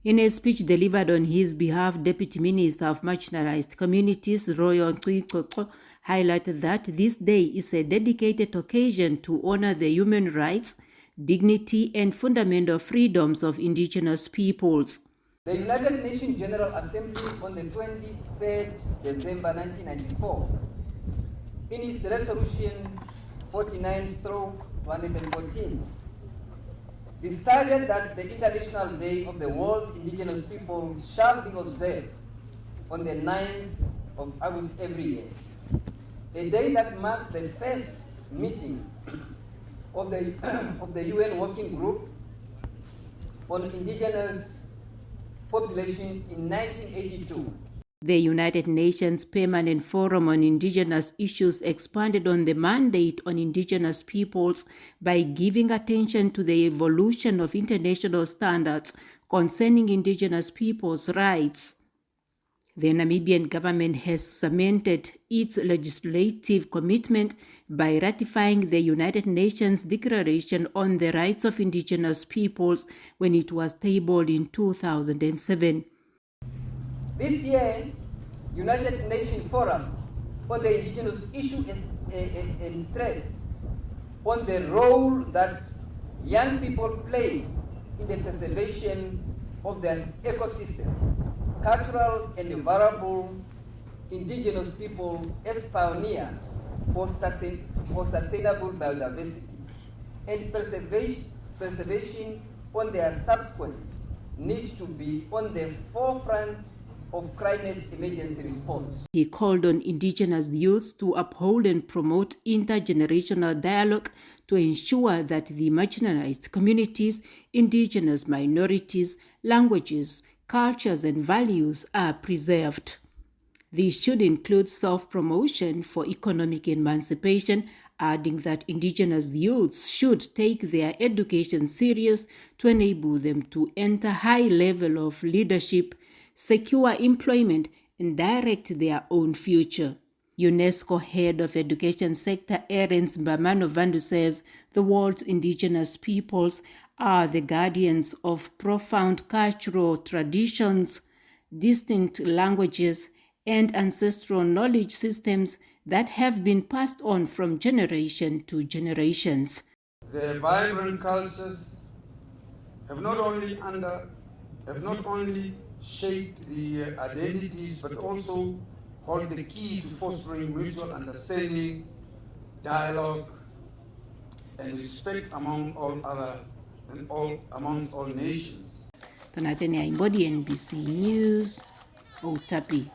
In a speech delivered on his behalf, Deputy Minister of Marginalized Communities, Royo Nkiko, highlighted that this day is a dedicated occasion to honor the human rights, dignity, and fundamental freedoms of indigenous peoples. The United Nations General Assembly on the 23rd December 1994, in its resolution 49/214, decided that the International Day of the World Indigenous People shall be observed on the 9th of August every year, a day that marks the first meeting of the UN Working Group on Indigenous Population in 1982. The United Nations Permanent Forum on Indigenous Issues expanded on the mandate on indigenous peoples by giving attention to the evolution of international standards concerning indigenous peoples' rights. The Namibian government has cemented its legislative commitment by ratifying the United Nations Declaration on the Rights of Indigenous Peoples when it was tabled in 2007. This year, United Nations Forum on the Indigenous issue is stressed on the role that young people play in the preservation of their ecosystem, cultural and vulnerable indigenous people as pioneers for sustainable biodiversity, and preservation on their subsequent need to be on the forefront of climate emergency response. He called on indigenous youths to uphold and promote intergenerational dialogue to ensure that the marginalized communities, indigenous minorities, languages, cultures, and values are preserved. These should include self-promotion for economic emancipation, adding that indigenous youths should take their education serious to enable them to enter high level of leadership, secure employment, and direct their own future. UNESCO Head of Education Sector Erens Mbamano-Vandu says the world's indigenous peoples are the guardians of profound cultural traditions, distinct languages, and ancestral knowledge systems that have been passed on from generation to generations. Their vibrant cultures have not only shaped the identities, but also hold the key to fostering mutual understanding, dialogue, and respect amongst all nations. Tonatenia Imbodi, NBC News, Outapi.